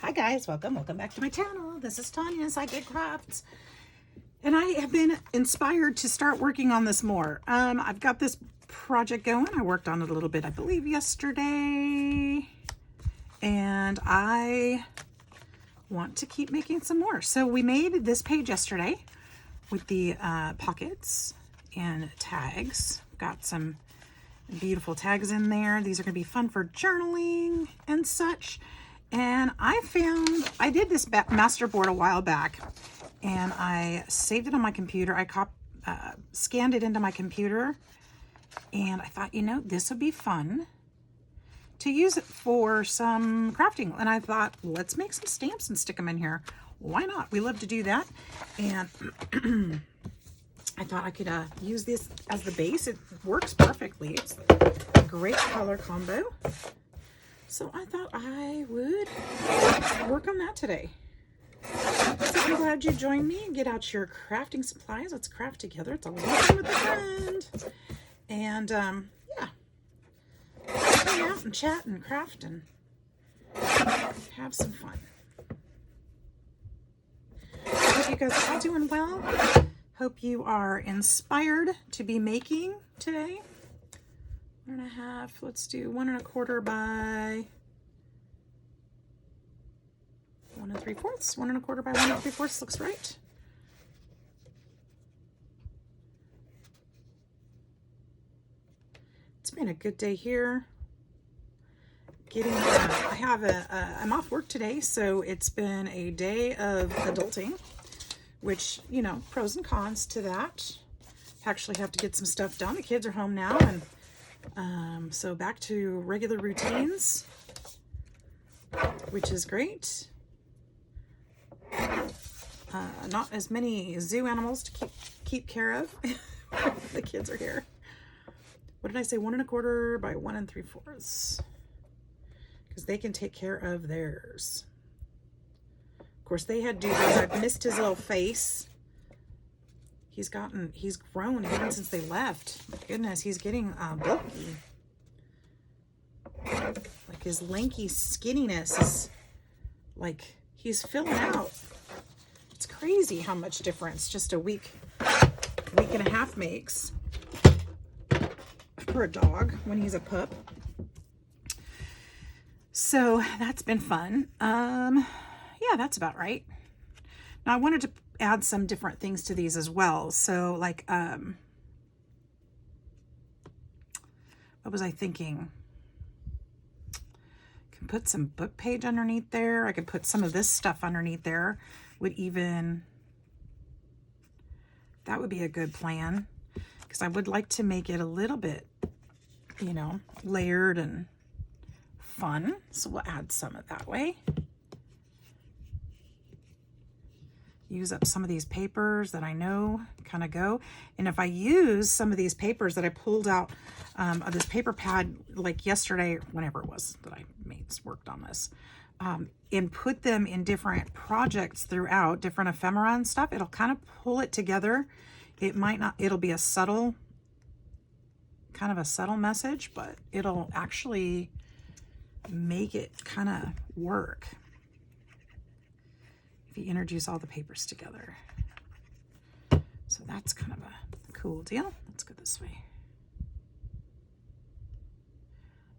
Hi guys, welcome back to my channel. This is Tanya, SideGigCrafts. And I have been inspired to start working on this more. I've got this project going. I worked on it a little bit, I believe, yesterday. And I want to keep making some more. So we made this page yesterday with the pockets and tags. Got some beautiful tags in there. These are going to be fun for journaling and such. And I did this masterboard a while back, and I saved it on my computer. I scanned it into my computer, and I thought, you know, this would be fun to use it for some crafting. And I thought, let's make some stamps and stick them in here. Why not? We love to do that. And I thought I could use this as the base. It works perfectly. It's a great color combo. So I thought I would work on that today. So I'm glad you joined me and get out your crafting supplies. Let's craft together. It's always fun with a friend. And yeah, hang out and chat and craft and have some fun. Hope you guys are all doing well. Hope you are inspired to be making today. 1.5, let's do 1 1/4 by 1 3/4. 1 1/4 by 1 3/4 looks right. It's been a good day here. I'm off work today, so it's been a day of adulting, which, you know, pros and cons to that. Actually have to get some stuff done. The kids are home now, and so back to regular routines, which is great. Not as many zoo animals to keep care of. The kids are here. What did I say? 1 1/4 by 1 3/4, because they can take care of theirs. Of course, they had to do this. I've missed his little face. He's grown even since they left. My goodness, he's getting bulky. Like his lanky skinniness is like he's filling out. It's crazy how much difference just a week and a half makes for a dog when he's a pup. So that's been fun. Yeah, that's about right. Now I wanted to add some different things to these as well. So like, what was I thinking? I can put some book page underneath there. I could put some of this stuff underneath there. That would be a good plan, because I would like to make it a little bit, you know, layered and fun. So we'll add some of that way. Use up some of these papers that I know kind of go. And if I use some of these papers that I pulled out of this paper pad, like yesterday, whenever it was that I worked on this, and put them in different projects throughout, different ephemera and stuff, it'll kind of pull it together. It'll be a subtle, kind of a subtle message, but it'll actually make it kind of work. You introduce all the papers together. So that's kind of a cool deal. Let's go this way.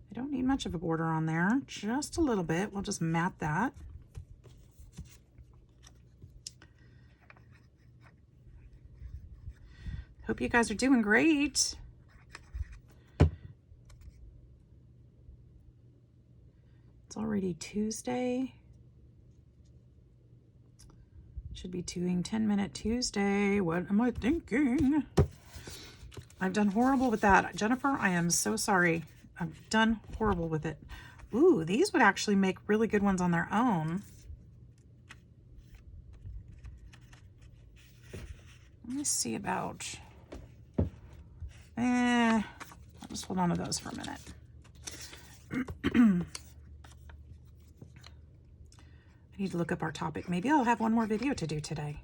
I don't need much of a border on there, just a little bit. We'll just mat that. Hope you guys are doing great. It's already Tuesday. Should be doing 10-minute Tuesday. What am I thinking? I've done horrible with that. Jennifer, I am so sorry. I've done horrible with it. Ooh, these would actually make really good ones on their own. Let me see about... I'll just hold on to those for a minute. I need to look up our topic. Maybe I'll have one more video to do today.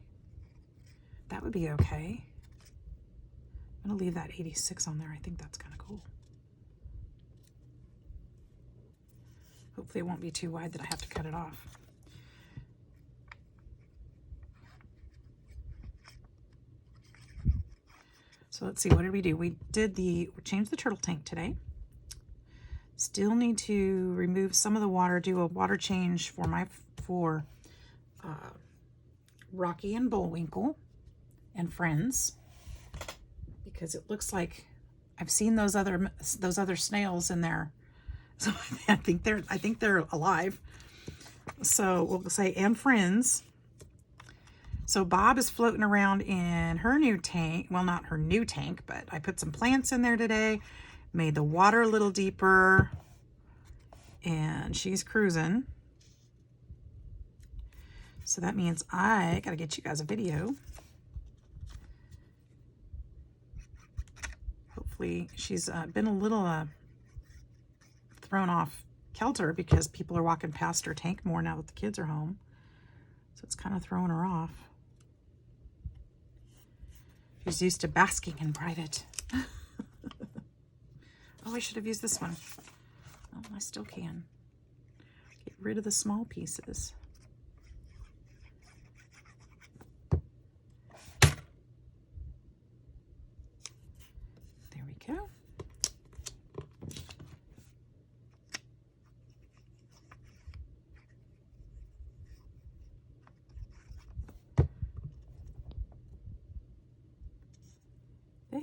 That would be okay. I'm gonna leave that 86 on there. I think that's kind of cool. Hopefully it won't be too wide that I have to cut it off. So let's see, what did we do? We changed the turtle tank today. Still need to remove some of the water, do a water change for Rocky and Bullwinkle and friends, because it looks like I've seen those other snails in there. So I think they're alive. So we'll say and friends. So Bob is floating around in her new tank. Well, not her new tank, but I put some plants in there today. Made the water a little deeper. And she's cruising. So that means I got to get you guys a video. Hopefully she's been a little thrown off kilter because people are walking past her tank more now that the kids are home. So it's kind of throwing her off. She's used to basking in private. Oh, I should have used this one. Oh, I still can. Get rid of the small pieces. There we go.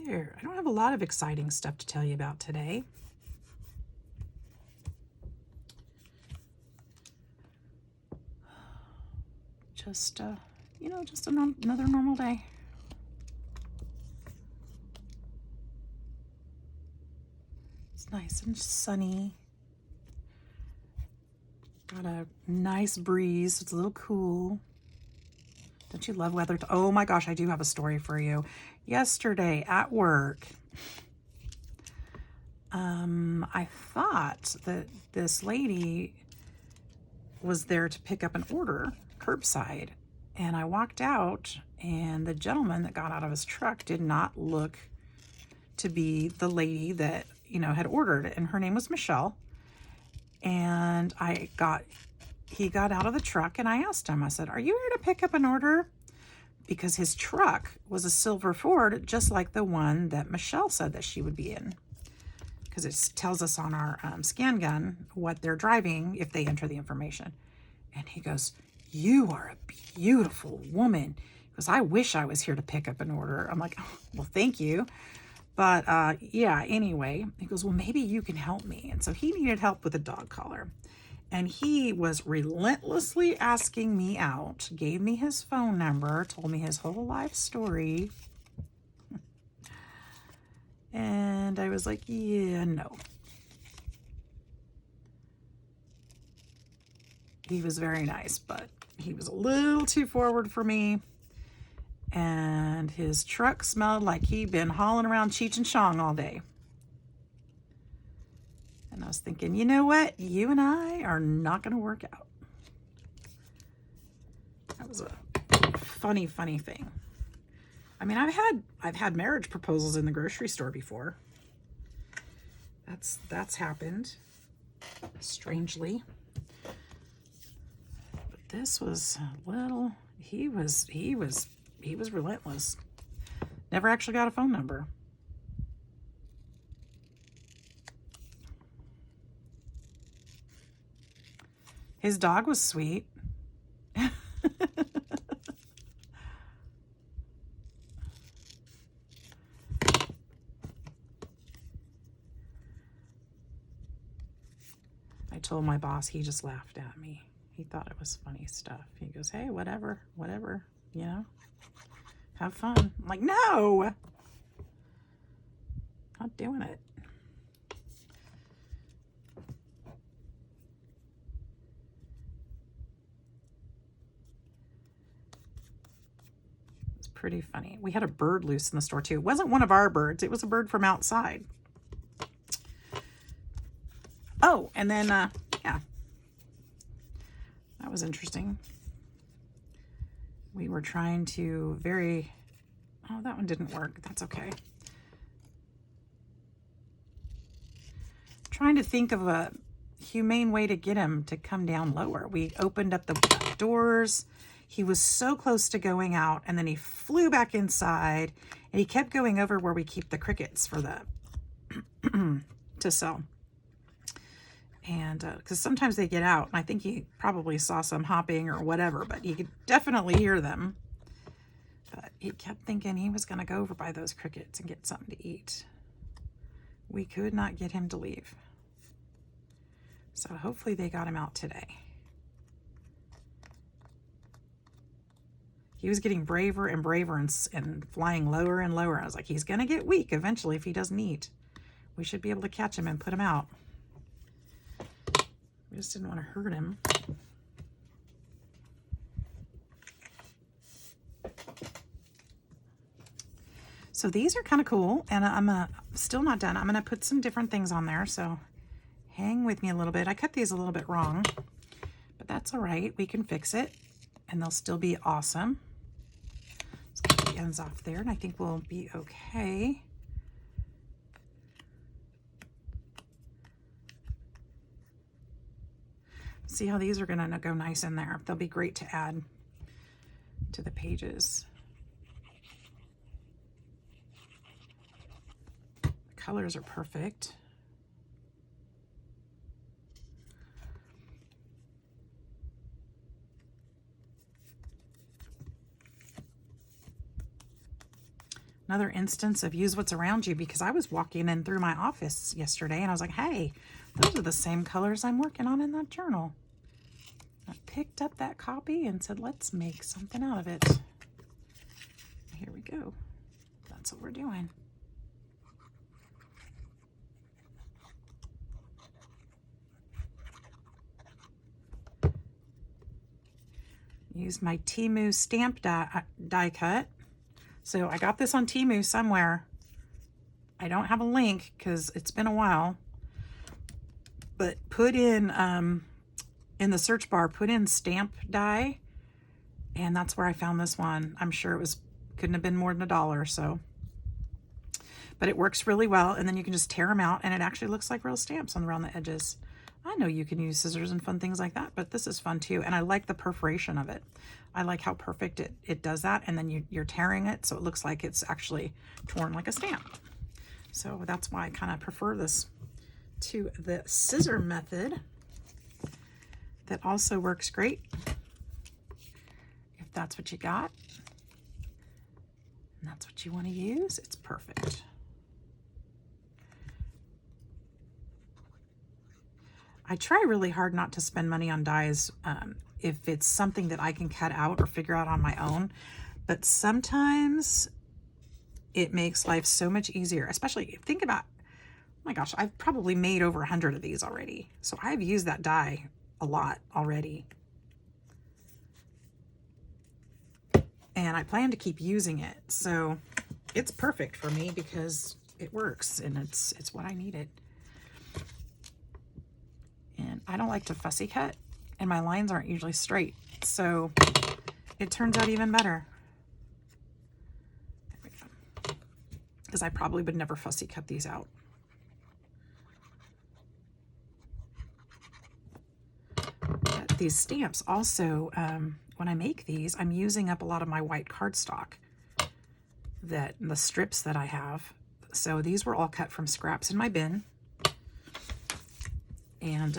There. I don't have a lot of exciting stuff to tell you about today. Just, you know, just another normal day. It's nice and sunny. Got a nice breeze. It's a little cool. Don't you love weather? Oh my gosh, I do have a story for you. Yesterday at work, I thought that this lady was there to pick up an order curbside, and I walked out, and the gentleman that got out of his truck did not look to be the lady that, you know, had ordered, and her name was Michelle. And he got out of the truck, and I asked him, I said, "Are you here to pick up an order?" Because his truck was a silver Ford, just like the one that Michelle said that she would be in. Because it tells us on our scan gun what they're driving if they enter the information. And he goes, "You are a beautiful woman." He goes, "I wish I was here to pick up an order." I'm like, "Oh, well, thank you." But yeah, anyway, he goes, "Well, maybe you can help me." And so he needed help with a dog collar. And he was relentlessly asking me out, gave me his phone number, told me his whole life story. And I was like, yeah, no. He was very nice, but he was a little too forward for me. And his truck smelled like he'd been hauling around Cheech and Chong all day. And I was thinking, you know what? You and I are not going to work out. That was a funny thing. I mean, I've had marriage proposals in the grocery store before. That's happened, strangely. But this was a little. He was relentless. Never actually got a phone number. His dog was sweet. I told my boss, he just laughed at me. He thought it was funny stuff. He goes, "Hey, whatever, you know, have fun." I'm like, no, not doing it. Pretty funny. We had a bird loose in the store too. It wasn't one of our birds. It was a bird from outside. Oh, and then, yeah, that was interesting. We were trying to oh, that one didn't work. That's okay. Trying to think of a humane way to get him to come down lower. We opened up the doors. He was so close to going out, and then he flew back inside, and he kept going over where we keep the crickets for the to sell. And because sometimes they get out, and I think he probably saw some hopping or whatever, but he could definitely hear them. But he kept thinking he was going to go over by those crickets and get something to eat. We could not get him to leave. So hopefully they got him out today. He was getting braver and braver and flying lower and lower. I was like, he's going to get weak eventually if he doesn't eat. We should be able to catch him and put him out. We just didn't want to hurt him. So these are kind of cool, and I'm still not done. I'm going to put some different things on there, so hang with me a little bit. I cut these a little bit wrong, but that's all right. We can fix it, and they'll still be awesome. Let's get the ends off there, and I think we'll be okay. See how these are going to go nice in there. They'll be great to add to the pages. The colors are perfect. Another instance of use what's around you, because I was walking in through my office yesterday and I was like, hey, those are the same colors I'm working on in that journal. I picked up that copy and said, let's make something out of it. Here we go. That's what we're doing. Use my Temu stamp die cut. So I got this on Temu somewhere. I don't have a link because it's been a while. But put in the search bar, put in stamp die, and that's where I found this one. I'm sure couldn't have been more than $1. So, but it works really well, and then you can just tear them out, and it actually looks like real stamps around the edges. I know you can use scissors and fun things like that, but this is fun too, and I like the perforation of it. I like how perfect it does that, and then you're tearing it so it looks like it's actually torn like a stamp. So that's why I kind of prefer this to the scissor method. That also works great if that's what you got and that's what you want to use. It's perfect. I try really hard not to spend money on dies if it's something that I can cut out or figure out on my own, but sometimes it makes life so much easier. Especially think about, oh my gosh, I've probably made over 100 of these already, so I've used that die a lot already, and I plan to keep using it, so it's perfect for me because it works and it's what I needed. And I don't like to fussy cut, and my lines aren't usually straight, so it turns out even better. There we go. Because I probably would never fussy cut these out. These stamps also, when I make these, I'm using up a lot of my white cardstock, the strips that I have. So these were all cut from scraps in my bin, and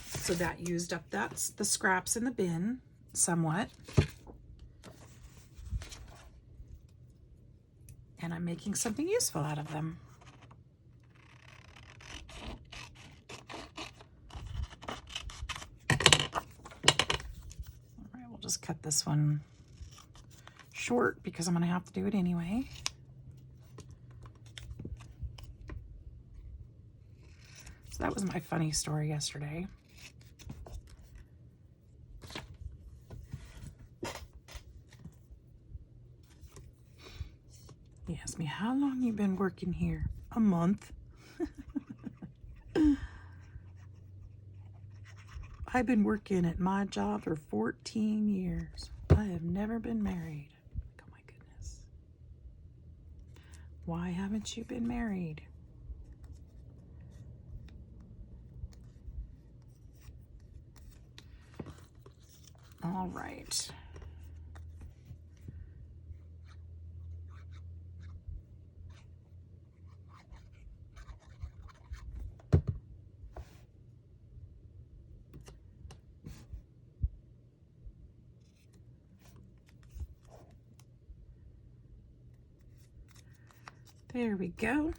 so that used up the scraps in the bin somewhat, and I'm making something useful out of them. Just cut this one short because I'm going to have to do it anyway. So that was my funny story yesterday. He asked me, how long you been working here? A month. I've been working at my job for 14 years. I have never been married. Oh my goodness. Why haven't you been married? All right. There we go.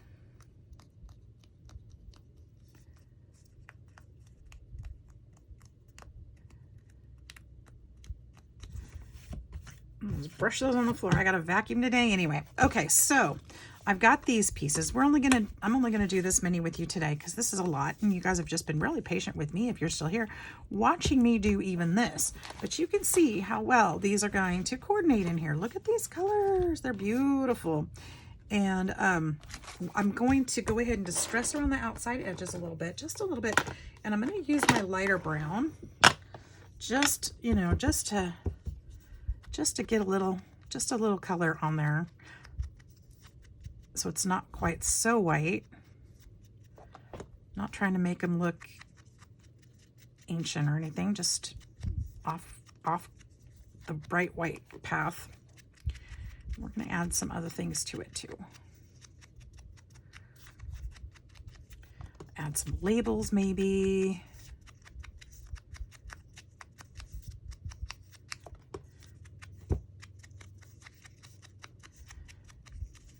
Let's brush those on the floor. I got to vacuum today anyway. Okay, so I've got these pieces. I'm only gonna do this many with you today because this is a lot, and you guys have just been really patient with me, if you're still here, watching me do even this. But you can see how well these are going to coordinate in here. Look at these colors. They're beautiful. And I'm going to go ahead and distress around the outside edges a little bit, just a little bit. And I'm going to use my lighter brown, just to get a little color on there, so it's not quite so white. Not trying to make them look ancient or anything, just off the bright white path. We're going to add some other things to it too. Add some labels maybe.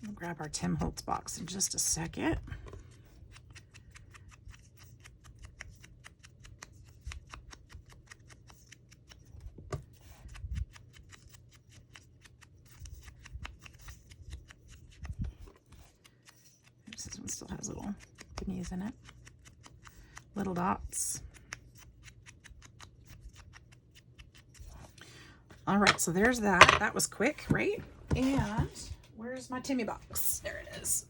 We'll grab our Tim Holtz box in just a second. This one still has little thingies in it, little dots. All right, so there's that. That was quick, right? And where's my Timmy box? There it is.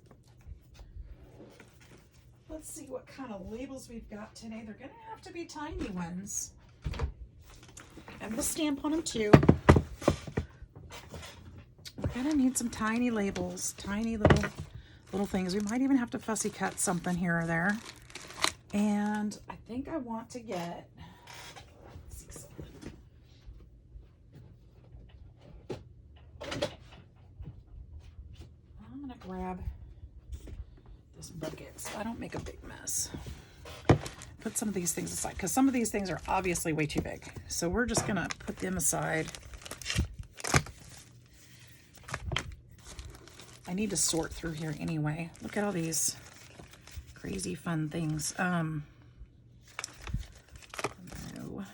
Let's see what kind of labels we've got today. They're gonna have to be tiny ones. I have the stamp on them too. We're gonna need some tiny labels, tiny little things. We might even have to fussy cut something here or there. And I think I want to get, let's see something. I'm gonna grab this bucket so I don't make a big mess. Put some of these things aside because some of these things are obviously way too big. So we're just gonna put them aside. I need to sort through here anyway. Look at all these crazy fun things. No, I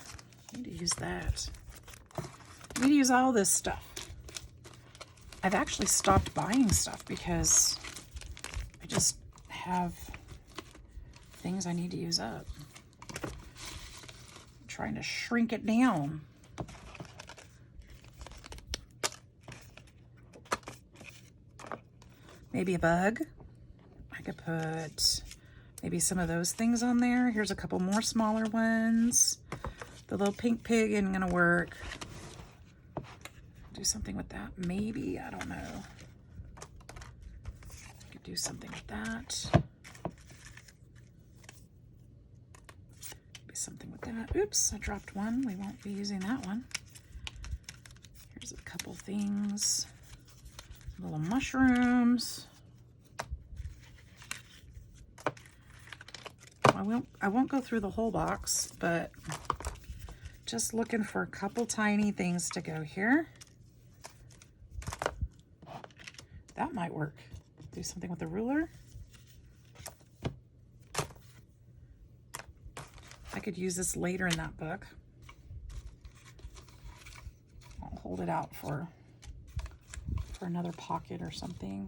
need to use that. I need to use all this stuff. I've actually stopped buying stuff because I just have things I need to use up. I'm trying to shrink it down. Maybe a bug. I could put maybe some of those things on there. Here's a couple more smaller ones. The little pink pig isn't gonna work. Do something with that. Maybe, I don't know. I could do something with that. Maybe something with that. Oops, I dropped one. We won't be using that one. Here's a couple things. Little mushrooms. I won't go through the whole box, but just looking for a couple tiny things to go here. That might work. Do something with the ruler. I could use this later in that book. I'll hold it out for another pocket or something.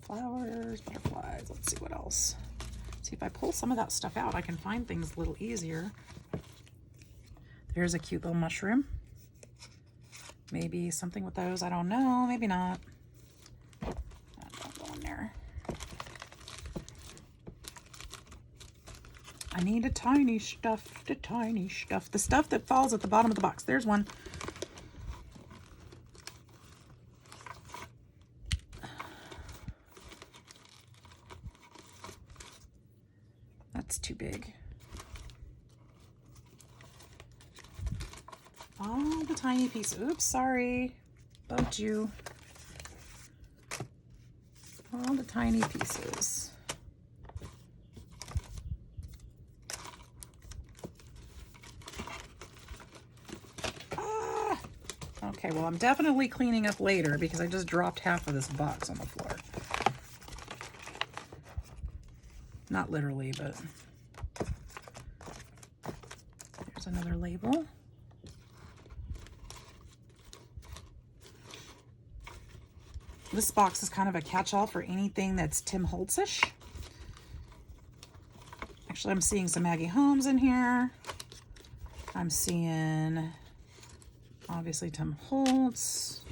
Flowers, butterflies, let's see what else. See if I pull some of that stuff out, I can find things a little easier. There's a cute little mushroom. Maybe something with those, I don't know, maybe not. Don't go in there. I need the tiny stuff, the stuff that falls at the bottom of the box. There's one. That's too big. All the tiny pieces. Oops, sorry. Bugged you. All the tiny pieces. Ah! Okay, well, I'm definitely cleaning up later because I just dropped half of this box on the floor. Not literally, but there's another label. This box is kind of a catch-all for anything that's Tim Holtz-ish. Actually, I'm seeing some Maggie Holmes in here. I'm seeing, obviously, Tim Holtz.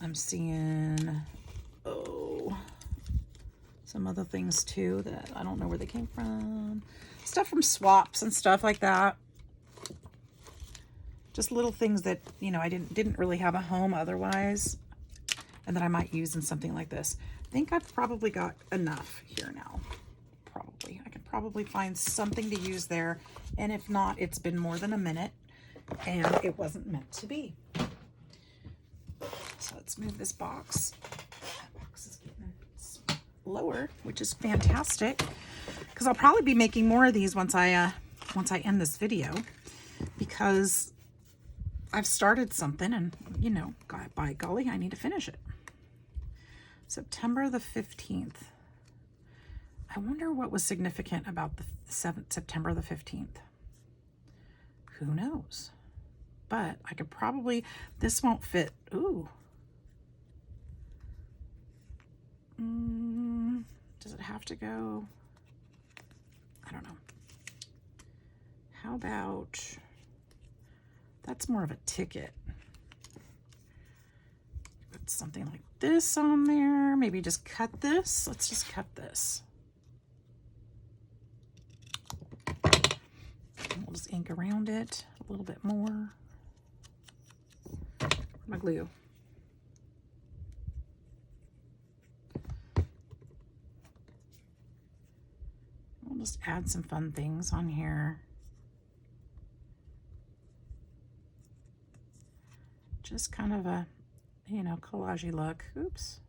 I'm seeing, some other things too that I don't know where they came from. Stuff from swaps and stuff like that. Just little things that, you know, I didn't really have a home otherwise, and that I might use in something like this. I think I've probably got enough here now. Probably. I can probably find something to use there, and if not, it's been more than a minute, and it wasn't meant to be. So let's move this box. That box is getting lower, which is fantastic, because I'll probably be making more of these once I end this video, because I've started something, and you know, by golly, I need to finish it. September the 15th. I wonder what was significant about the September the 15th. Who knows? But I could probably, this won't fit. Ooh. Does it have to go? I don't know. How about, that's more of a ticket. Put something like this on there. Maybe just cut this. Let's just cut this. We'll just ink around it a little bit more. My glue. We'll just add some fun things on here. Just kind of a, you know, collage-y look. Oops.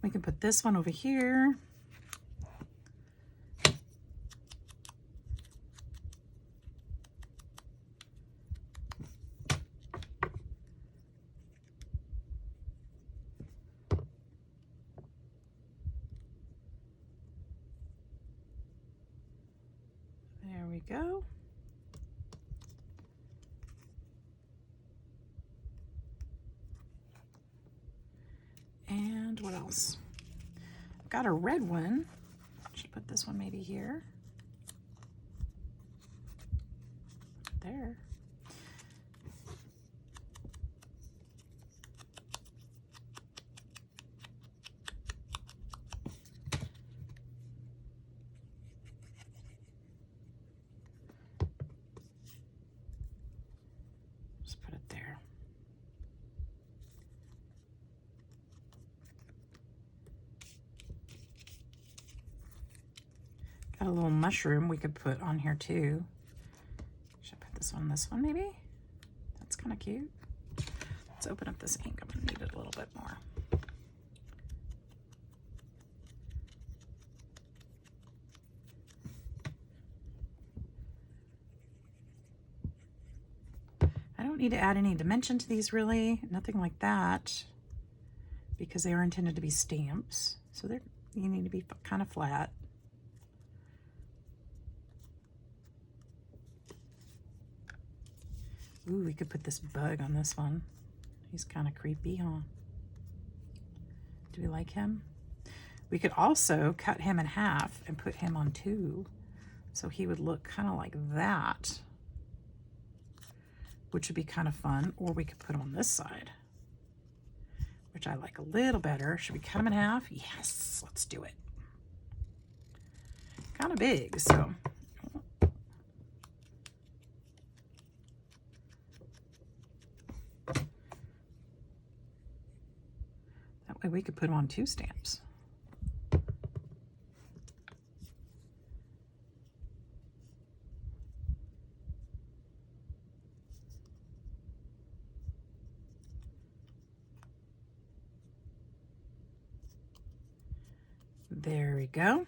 We can put this one over here. There we go. And what else? I've got a red one. Should put this one maybe here. There. Just put it there. Got a little mushroom we could put on here too. Should I put this one maybe? That's kind of cute. Let's open up this ink. I'm gonna need it a little bit more. I don't need to add any dimension to these really, nothing like that, because they are intended to be stamps. So you need to be kind of flat. Ooh, we could put this bug on this one. He's kind of creepy, huh? Do we like him? We could also cut him in half and put him on two, so he would look kind of like that, which would be kind of fun. Or we could put him on this side, which I like a little better. Should we cut him in half? Yes, let's do it. Kind of big, so. That way we could put him on two stamps. There we go.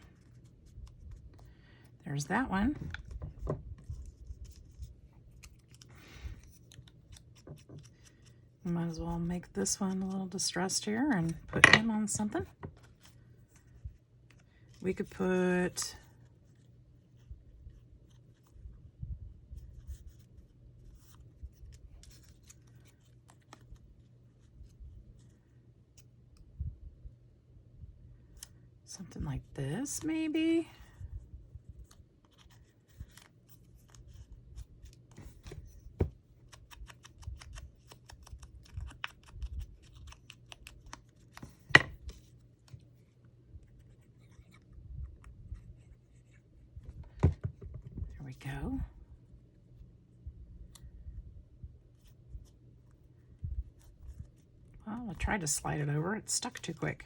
There's that one. Might as well make this one a little distressed here and put him on something. We could put something like this, maybe. There we go. Well, I tried to slide it over. It stuck too quick.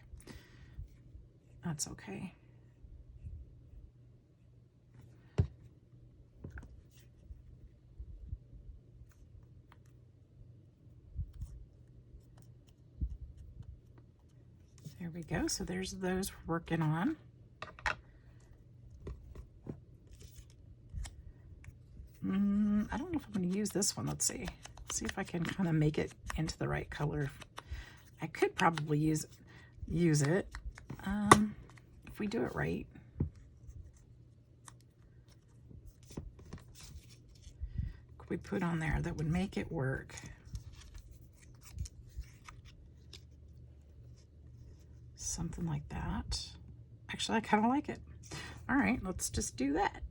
That's okay. There we go. So there's those we're working on. I don't know if I'm going to use this one. Let's see. See if I can kind of make it into the right color. I could probably use it if we do it right. Could we put on there that would make it work? Something like that. Actually, I kind of like it. All right, let's just do that.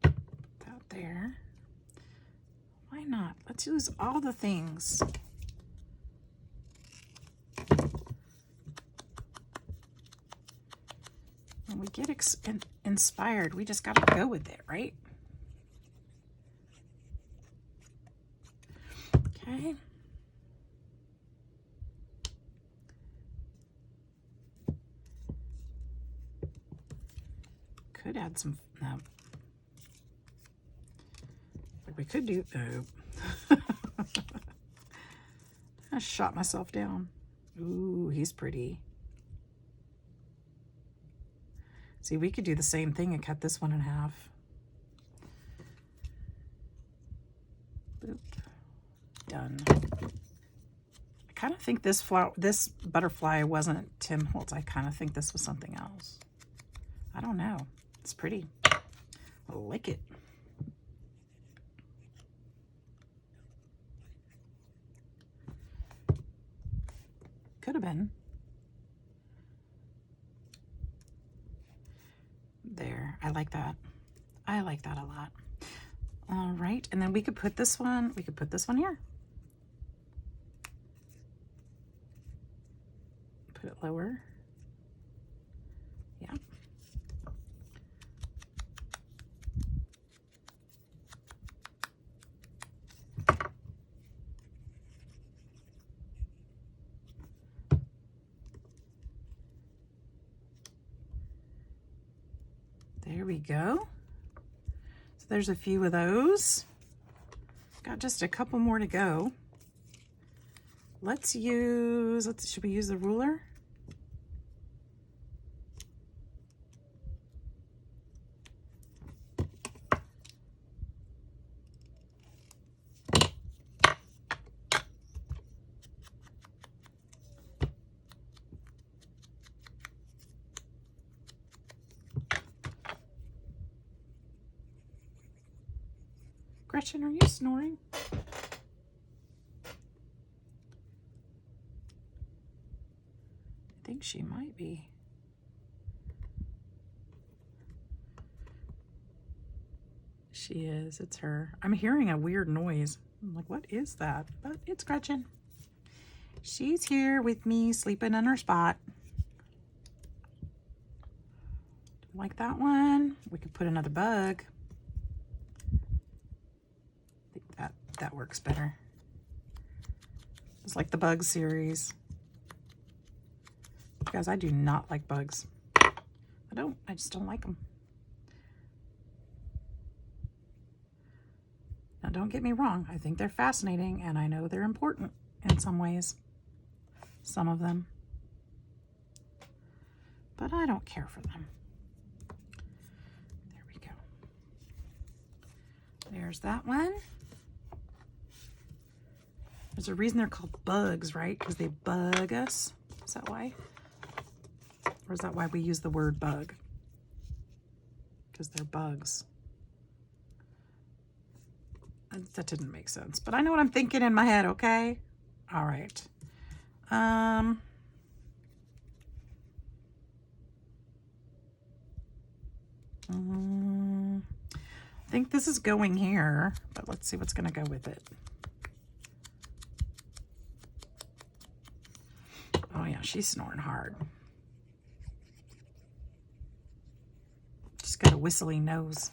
Put that there. Why not? Let's use all the things. When we get inspired, we just got to go with it, right? Okay. Could add some, no. Like we could do, oh. I shot myself down. Ooh, he's pretty. See, we could do the same thing and cut this one in half. Boop. Done. I kind of think this butterfly wasn't Tim Holtz. I kind of think this was something else. I don't know. It's pretty. I like it. Could have been. There. I like that. I like that a lot. All right. And then we could put this one here. Put it lower. Yeah. There we go. So there's a few of those. Got just a couple more to go. Should we use the ruler? Gretchen, are you snoring? I think she might be. She is. It's her. I'm hearing a weird noise. I'm like, what is that? But it's Gretchen. She's here with me, sleeping in her spot. Like that one. We could put another bug. I think that works better. It's like the bug series. Guys, I do not like bugs. I just don't like them. Now, don't get me wrong. I think they're fascinating, and I know they're important in some ways. Some of them. But I don't care for them. There we go. There's that one. There's a reason they're called bugs, right? Because they bug us. Is that why? Or is that why we use the word bug? Because they're bugs. That didn't make sense, but I know what I'm thinking in my head, okay? All right. I think this is going here, but let's see what's going to go with it. Oh yeah, she's snoring hard. She's got a whistling nose.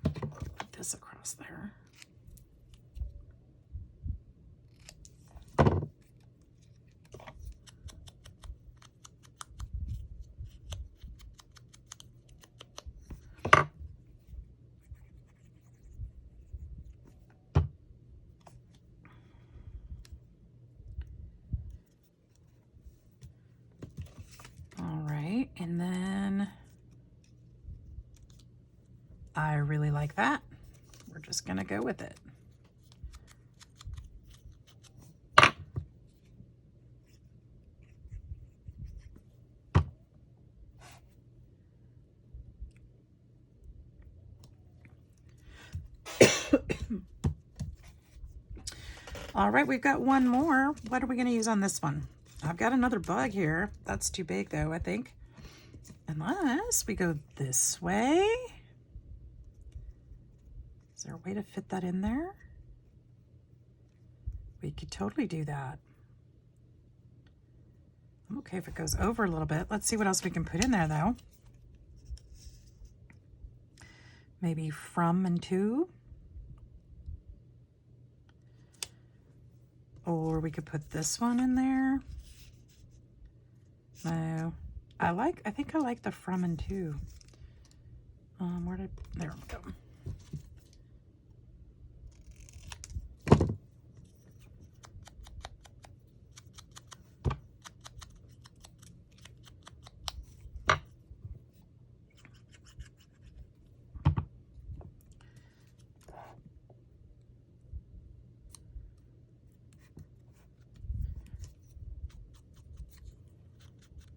Put this across there. And then I really like that. We're just gonna go with it. All right, we've got one more. What are we gonna use on this one? I've got another bug here. That's too big though, I think. Unless we go this way. Is there a way to fit that in there? We could totally do that. I'm okay if it goes over a little bit. Let's see what else we can put in there though. Maybe from and to. Or we could put this one in there. No. I think I like the from and to. There we go.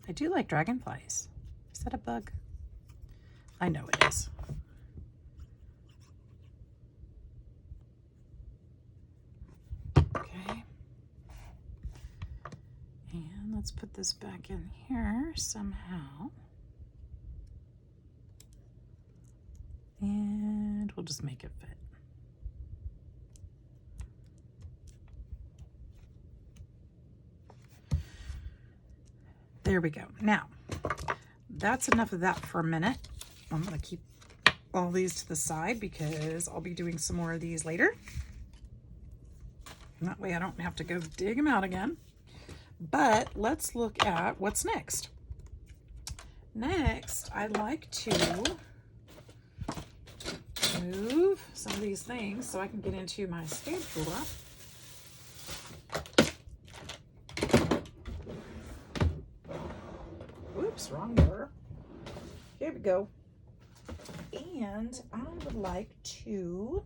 I do like dragonflies. Is that a bug? I know it is. Okay. And let's put this back in here somehow. And we'll just make it fit. There we go. Now, that's enough of that for a minute. I'm going to keep all these to the side because I'll be doing some more of these later. And that way I don't have to go dig them out again. But let's look at what's next. Next, I'd like to move some of these things so I can get into my stamp drawer. Oops, wrong drawer. Here we go. And I would like to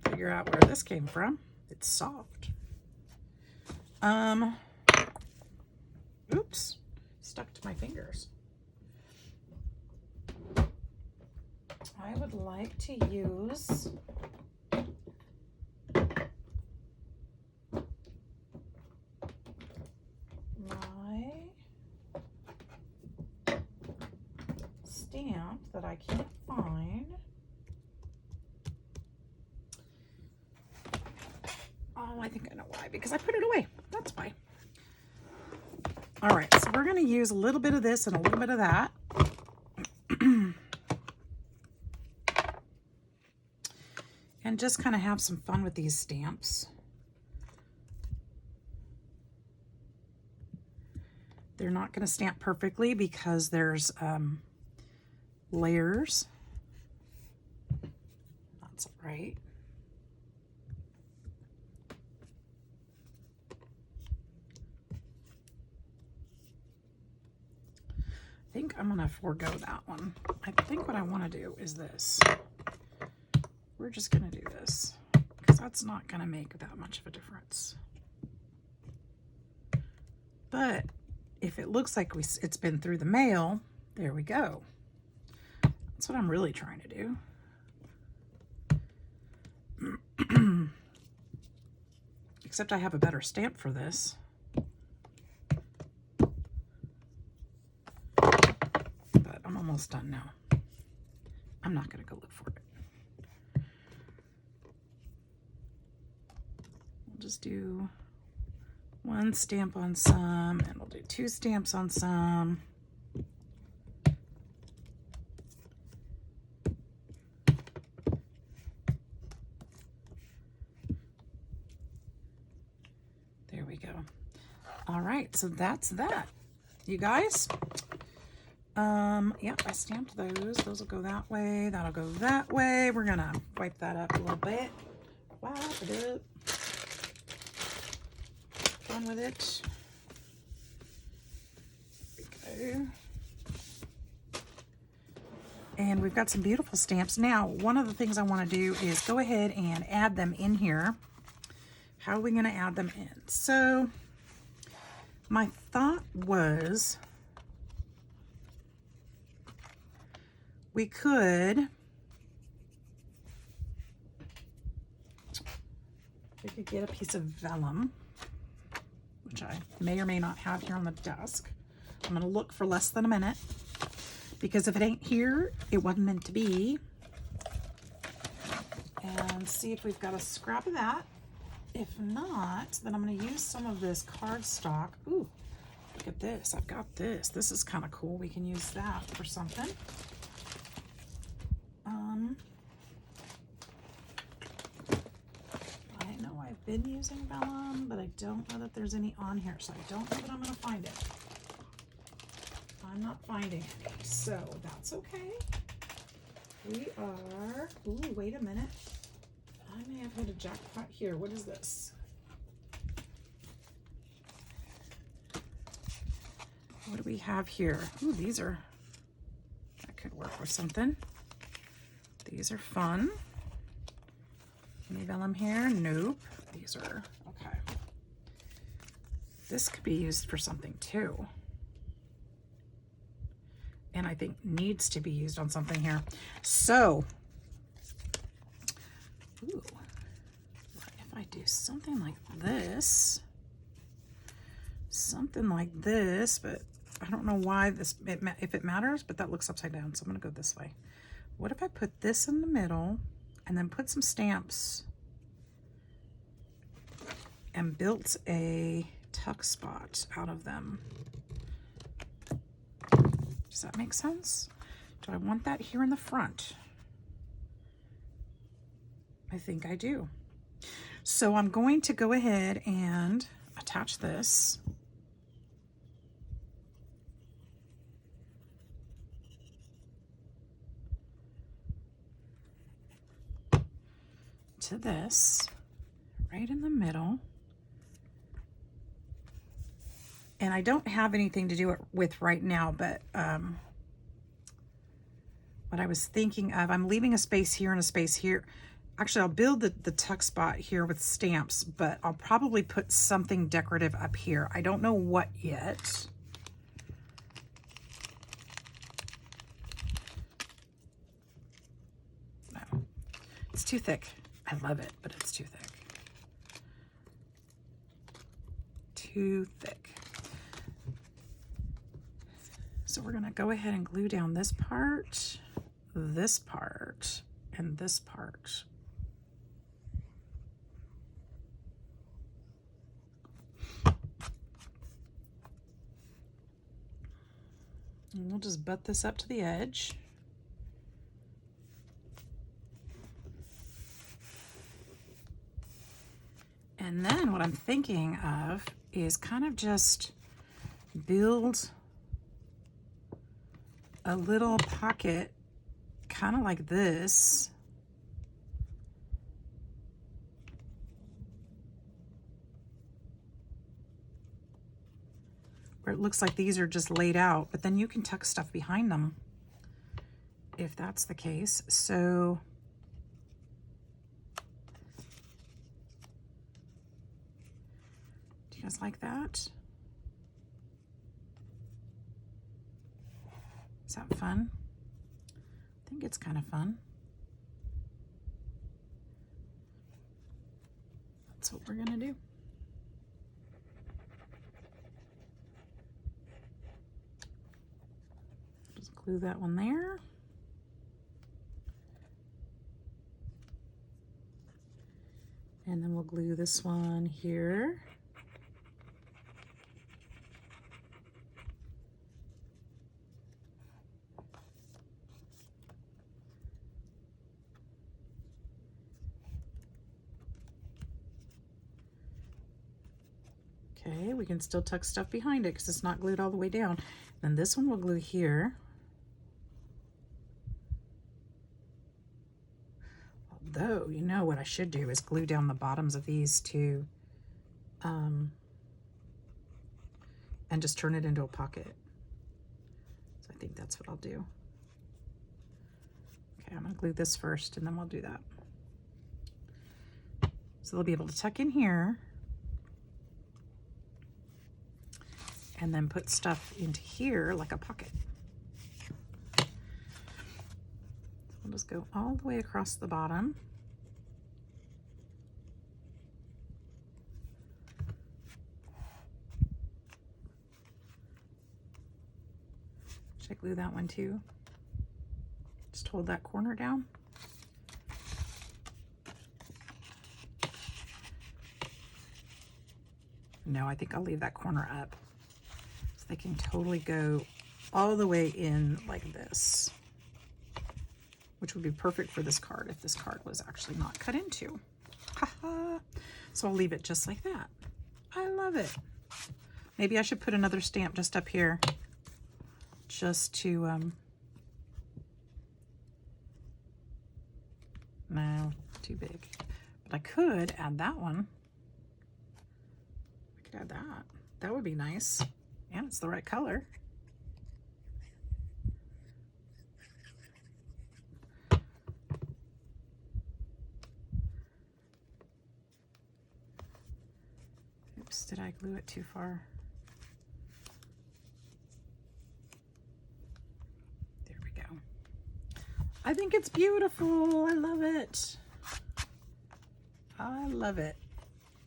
figure out where this came from. It's soft. Oops, stuck to my fingers. I would like to use my stamp that I can't find. Oh, I think I know why, because I put it away. That's why. All right, so we're going to use a little bit of this and a little bit of that. And just kind of have some fun with these stamps. They're not going to stamp perfectly because there's layers. That's right. think I'm gonna forego that one. I think what I want to do is this. We're just gonna do this because that's not gonna make that much of a difference. But if it looks like it's been through the mail, there we go. That's what I'm really trying to do. Except I have a better stamp for this. But I'm almost done now. I'm not going to go look for it. We'll just do one stamp on some, and we'll do 2 stamps on some. There we go. All right, so that's that, you guys. Yep, I stamped those. Those will go that way. That'll go that way. We're gonna wipe that up a little bit. Wipe it up. Fun with it. Okay. And we've got some beautiful stamps. Now, one of the things I want to do is go ahead and add them in here. How are we going to add them in? So, my thought was we could get a piece of vellum, which I may or may not have here on the desk. I'm going to look for less than a minute, because if it ain't here, it wasn't meant to be. And see if we've got a scrap of that. If not, then I'm going to use some of this cardstock. Ooh, look at this. I've got this. This is kind of cool. We can use that for something. I know I've been using vellum, but I don't know that there's any on here, so I don't know that I'm going to find it. I'm not finding any, so that's okay. We are, ooh, wait a minute. I may have hit a jackpot here. What is this? What do we have here? Ooh, these are, that could work with something. These are fun. Any vellum here? Nope. These are, okay. This could be used for something too. And I think needs to be used on something here. So, ooh, if I do something like this, but I don't know why this, if it matters, but that looks upside down, so I'm gonna go this way. What if I put this in the middle and then put some stamps and built a tuck spot out of them? Does that make sense? Do I want that here in the front? I think I do. So I'm going to go ahead and attach this. To this, right in the middle. And I don't have anything to do it with right now, but what I was thinking of, I'm leaving a space here and a space here. Actually, I'll build the tuck spot here with stamps, but I'll probably put something decorative up here. I don't know what yet. No, it's too thick. I love it, but it's too thick. Too thick. So we're gonna go ahead and glue down this part, and this part. And we'll just butt this up to the edge. And then what I'm thinking of is kind of just build a little pocket, kind of like this. Where it looks like these are just laid out, but then you can tuck stuff behind them if that's the case. So do you guys like that? Is that fun? I think it's kind of fun. That's what we're gonna do. Just glue that one there. And then we'll glue this one here. Okay, we can still tuck stuff behind it because it's not glued all the way down. Then this one will glue here. Although, you know what I should do is glue down the bottoms of these two and just turn it into a pocket. So I think that's what I'll do. Okay, I'm gonna glue this first and then we'll do that. So they'll be able to tuck in here and then put stuff into here like a pocket. So we'll just go all the way across the bottom. Should I glue that one too? Just hold that corner down. No, I think I'll leave that corner up. They can totally go all the way in like this, which would be perfect for this card if this card was actually not cut into. Haha. So I'll leave it just like that. I love it. Maybe I should put another stamp just up here just to, no, too big. But I could add that one. I could add that. That would be nice. And it's the right color. Oops, did I glue it too far? There we go. I think it's beautiful. I love it. I love it.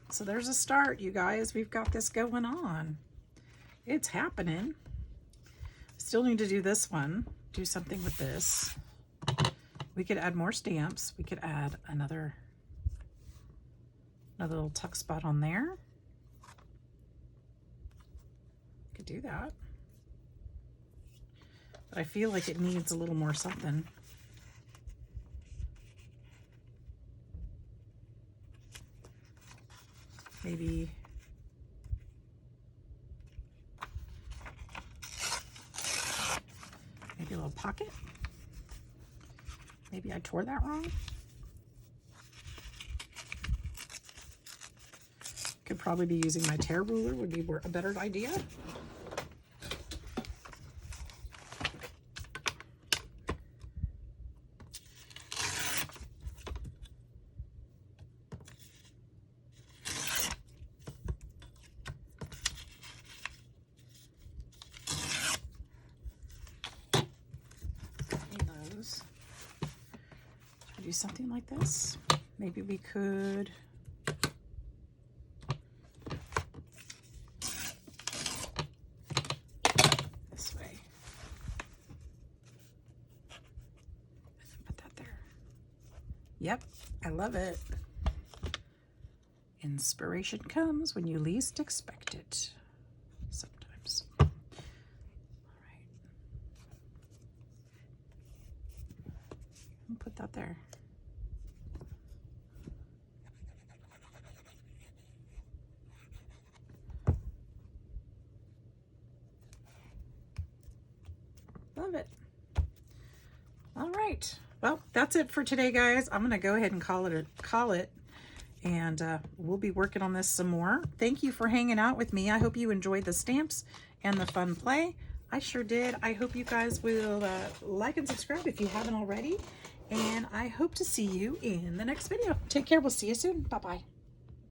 So there's a start, you guys. We've got this going on. It's happening. Still need to do this one. Do something with this. We could add more stamps. We could add another little tuck spot on there. Could do that. But I feel like it needs a little more something. Maybe a little pocket. Maybe I tore that wrong. Could probably be using my tear ruler, would be a better idea. Do something like this. Maybe we could this way. Put that there. Yep, I love it. Inspiration comes when you least expect it. Sometimes. All right. I'll put that there. Love it. All right. Well, that's it for today, guys. I'm going to go ahead and call it. And we'll be working on this some more. Thank you for hanging out with me. I hope you enjoyed the stamps and the fun play. I sure did. I hope you guys will like and subscribe if you haven't already. And I hope to see you in the next video. Take care. We'll see you soon. Bye-bye.